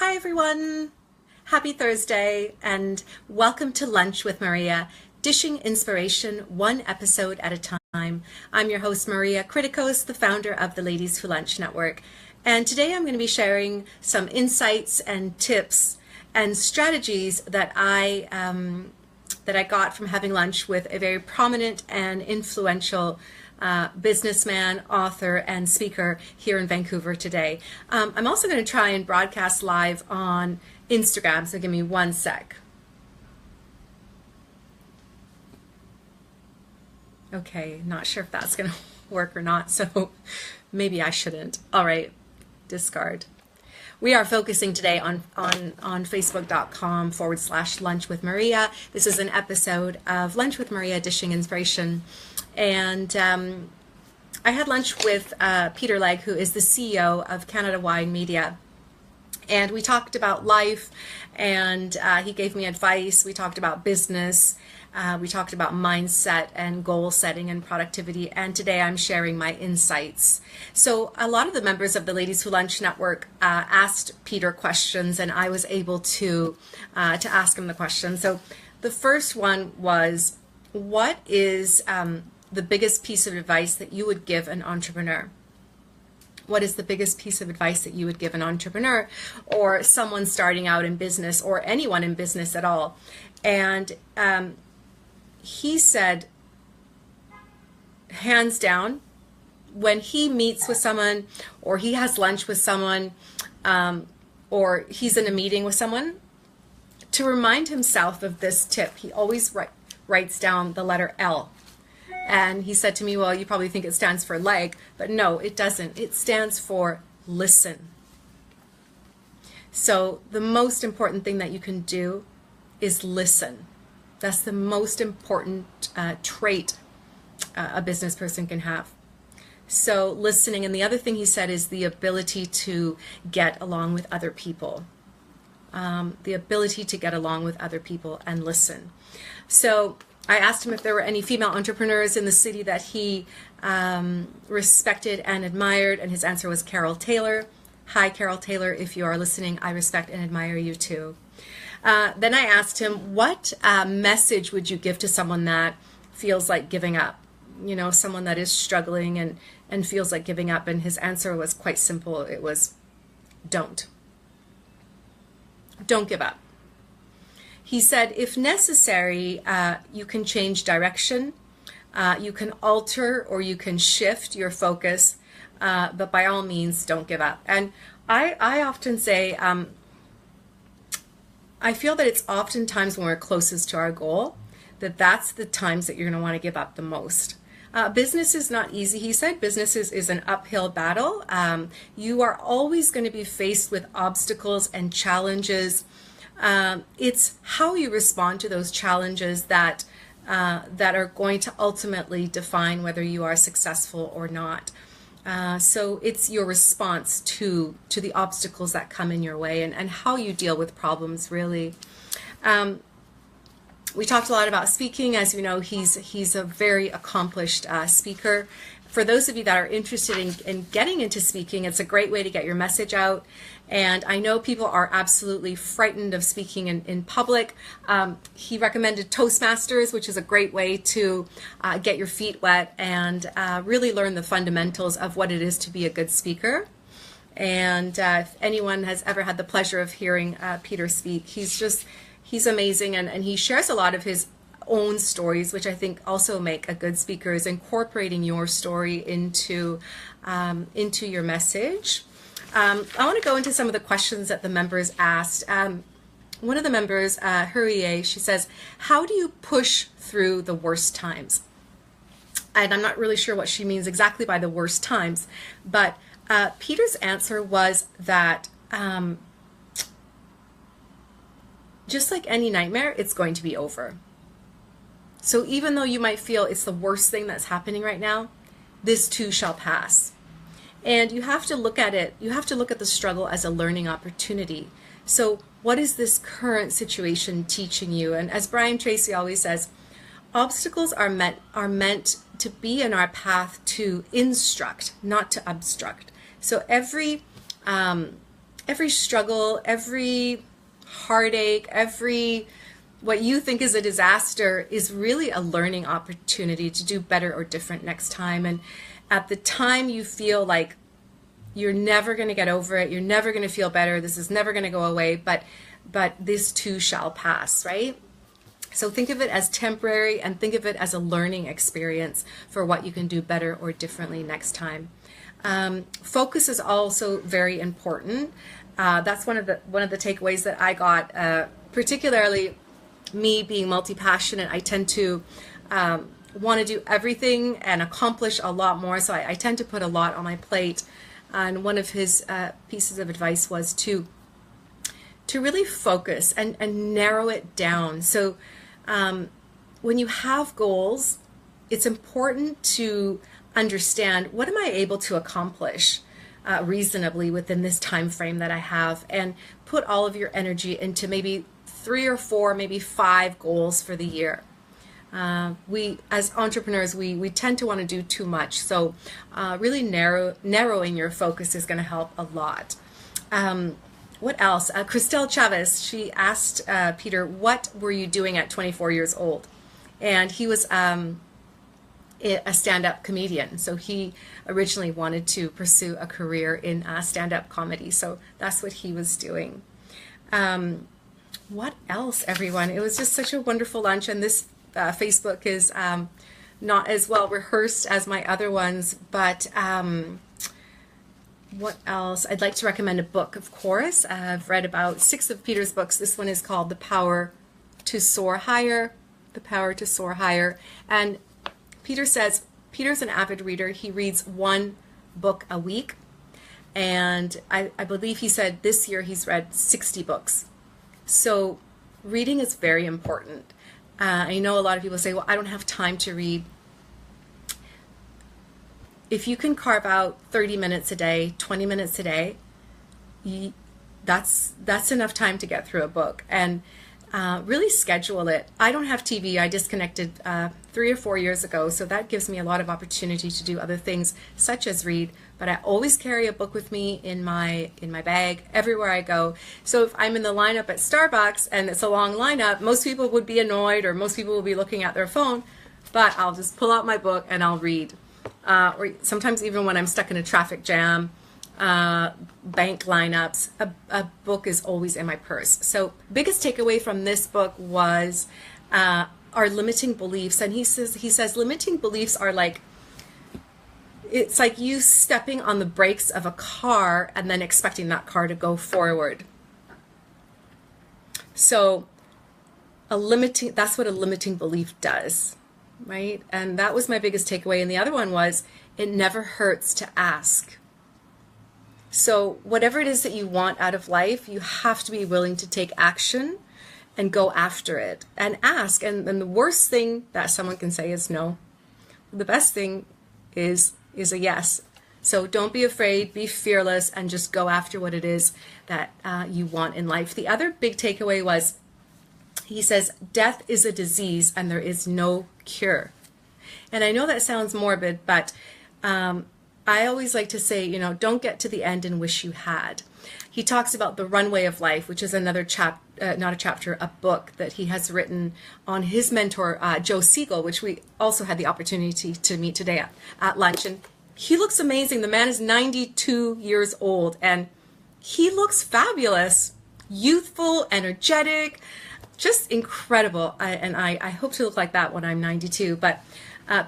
Hi everyone, happy Thursday and welcome to Lunch with Maria, dishing inspiration one episode at a time. I'm your host Maria Criticos, the founder of the Ladies Who Lunch Network, and today I'm going to be sharing some insights and tips and strategies that I got from having lunch with a very prominent and influential businessman, author, and speaker here in Vancouver today. I'm also going to try and broadcast live on Instagram, so give me one sec. Okay, not sure if that's going to work or not, so maybe I shouldn't. All right, discard. We are focusing today on facebook.com/lunch with Maria. This is an episode of Lunch with Maria, dishing inspiration. And I had lunch with Peter Legge, who is the CEO of Canada Wine Media. And we talked about life, and he gave me advice. We talked about business. We talked about mindset and goal setting and productivity. And today I'm sharing my insights. So a lot of the members of the Ladies Who Lunch Network asked Peter questions, and I was able to ask him the questions. So the first one was, what is the biggest piece of advice that you would give an entrepreneur? What is the biggest piece of advice that you would give an entrepreneur or someone starting out in business or anyone in business at all? And he said, hands down, when he meets with someone or he has lunch with someone or he's in a meeting with someone, to remind himself of this tip, he always writes down the letter L. And he said to me, well, you probably think it stands for leg, but no, it doesn't. It stands for listen. So the most important thing that you can do is listen. That's the most important trait a business person can have. So listening. And the other thing he said is the ability to get along with other people. The ability to get along with other people and listen. So I asked him if there were any female entrepreneurs in the city that he respected and admired, and his answer was Carol Taylor. Hi, Carol Taylor. If you are listening, I respect and admire you too. Then I asked him, what message would you give to someone that feels like giving up? You know, someone that is struggling and feels like giving up. And his answer was quite simple. It was, don't. Don't give up. He said, if necessary, you can change direction, you can alter or you can shift your focus, but by all means, don't give up. And I often say, I feel that it's oftentimes when we're closest to our goal, that's the times that you're going to want to give up the most. Business is not easy, he said. Business is an uphill battle. You are always going to be faced with obstacles and challenges. It's how you respond to those challenges that are going to ultimately define whether you are successful or not. So it's your response to the obstacles that come in your way and how you deal with problems, really. We talked a lot about speaking. As you know, he's a very accomplished speaker. For those of you that are interested in getting into speaking, it's a great way to get your message out. And I know people are absolutely frightened of speaking in public. He recommended Toastmasters, which is a great way to get your feet wet and really learn the fundamentals of what it is to be a good speaker. And if anyone has ever had the pleasure of hearing Peter speak, he's amazing, and he shares a lot of his own stories, which I think also make a good speaker, is incorporating your story into your message. I want to go into some of the questions that the members asked. One of the members, Hurrier, she says, how do you push through the worst times? And I'm not really sure what she means exactly by the worst times, but Peter's answer was that just like any nightmare, it's going to be over. So even though you might feel it's the worst thing that's happening right now, this too shall pass. And you have to look at it, you have to look at the struggle as a learning opportunity. So what is this current situation teaching you? And as Brian Tracy always says, obstacles are meant to be in our path to instruct, not to obstruct. So every every struggle, every heartache, every what you think is a disaster is really a learning opportunity to do better or different next time. And at the time you feel like you're never going to get over it, you're never going to feel better, this is never going to go away, but this too shall pass, right? So think of it as temporary and think of it as a learning experience for what you can do better or differently next time. Focus is also very important. That's one of the takeaways that I got, particularly me being multi-passionate. I tend to want to do everything and accomplish a lot more, so I tend to put a lot on my plate. And one of his pieces of advice was to really focus and narrow it down. So when you have goals, it's important to understand, what am I able to accomplish reasonably within this time frame that I have, and put all of your energy into maybe 3 or 4, maybe 5 goals for the year. We, as entrepreneurs, we tend to want to do too much. So really narrowing your focus is going to help a lot. What else? Christelle Chavez, she asked Peter, what were you doing at 24 years old? And he was a stand-up comedian. So he originally wanted to pursue a career in stand-up comedy. So that's what he was doing. What else, everyone? It was just such a wonderful lunch. And this Facebook is not as well rehearsed as my other ones, but what else? I'd like to recommend a book, of course. I've read about 6 of Peter's books. This one is called The Power to Soar Higher. The Power to Soar Higher. And Peter says, Peter's an avid reader. He reads 1 book a week. And I believe he said this year he's read 60 books. So reading is very important. I know a lot of people say, well, I don't have time to read. If you can carve out 30 minutes a day, 20 minutes a day, that's enough time to get through a book. And really schedule it. I don't have TV. I disconnected 3 or 4 years ago, so that gives me a lot of opportunity to do other things such as read. But I always carry a book with me in my bag everywhere I go. So if I'm in the lineup at Starbucks and it's a long lineup, most people would be annoyed or most people will be looking at their phone, but I'll just pull out my book and I'll read. Or sometimes even when I'm stuck in a traffic jam, bank lineups, a book is always in my purse. So biggest takeaway from this book was our limiting beliefs. And he says limiting beliefs are like, it's like you stepping on the brakes of a car and then expecting that car to go forward. So that's what a limiting belief does, right? And that was my biggest takeaway. And the other one was, it never hurts to ask. So whatever it is that you want out of life, you have to be willing to take action and go after it and ask. And the worst thing that someone can say is no. The best thing is a yes. So don't be afraid, be fearless, and just go after what it is that you want in life. The other big takeaway was, he says, death is a disease and there is no cure. And I know that sounds morbid, but I always like to say, don't get to the end and wish you had. He talks about the runway of life, which is another a book that he has written on his mentor, Joe Siegel, which we also had the opportunity to meet today at lunch. And he looks amazing. The man is 92 years old and he looks fabulous, youthful, energetic, just incredible. I hope to look like that when I'm 92. But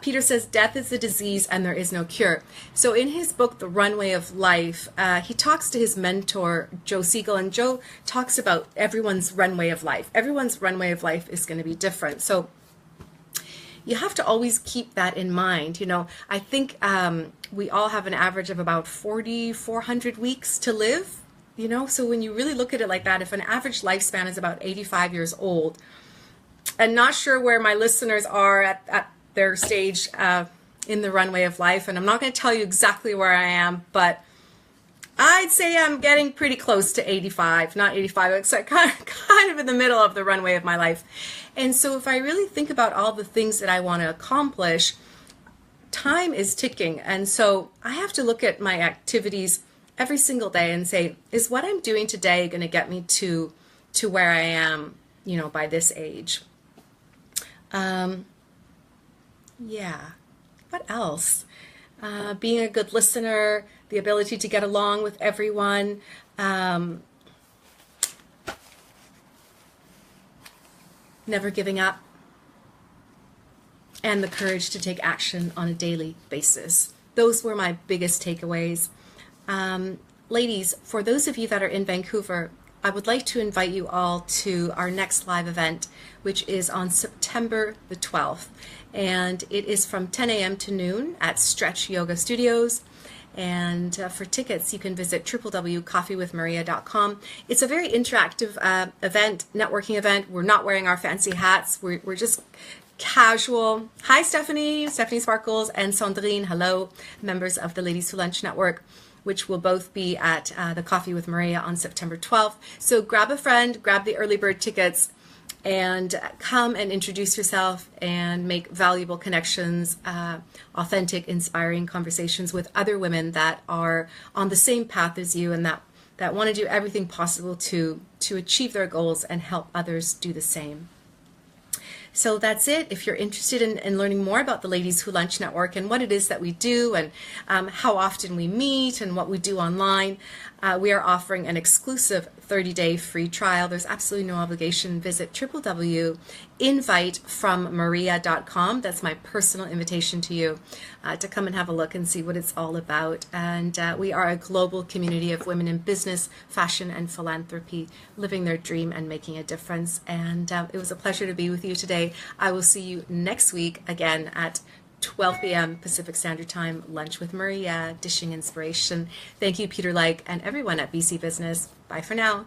Peter says death is a disease and there is no cure. So in his book, The Runway of Life, he talks to his mentor, Joe Siegel, and Joe talks about everyone's runway of life. Everyone's runway of life is going to be different. So you have to always keep that in mind. I think we all have an average of about 4,400 weeks to live. So when you really look at it like that, if an average lifespan is about 85 years old, and not sure where my listeners are at their stage in the runway of life, and I'm not going to tell you exactly where I am, but I'd say I'm getting pretty close to 85, not 85, it's like kind of in the middle of the runway of my life. And so if I really think about all the things that I want to accomplish, time is ticking. And so I have to look at my activities every single day and say, is what I'm doing today going to get me to where I am, by this age? Yeah. What else? Being a good listener, the ability to get along with everyone, never giving up, and the courage to take action on a daily basis. Those were my biggest takeaways. Ladies, for those of you that are in Vancouver, I would like to invite you all to our next live event, which is on September the 12th. And it is from 10 a.m. to noon at Stretch Yoga Studios. And for tickets, you can visit www.coffeewithmaria.com. It's a very interactive event, networking event. We're not wearing our fancy hats. We're just casual. Hi, Stephanie Sparkles, and Sandrine, hello, members of the Ladies Who Lunch Network, which will both be at the Coffee with Maria on September 12th. So grab a friend, grab the early bird tickets, and come and introduce yourself and make valuable connections, authentic, inspiring conversations with other women that are on the same path as you and that want to do everything possible to achieve their goals and help others do the same. So that's it. If you're interested in learning more about the Ladies Who Lunch Network and what it is that we do and how often we meet and what we do online, we are offering an exclusive 30-day free trial. There's absolutely no obligation. Visit www.invitefrommaria.com. That's my personal invitation to you to come and have a look and see what it's all about. And we are a global community of women in business, fashion, and philanthropy, living their dream and making a difference. And it was a pleasure to be with you today. I will see you next week again at 12 p.m. Pacific Standard Time, Lunch with Maria, dishing inspiration. Thank you, Peter Like, and everyone at BC Business. Bye for now.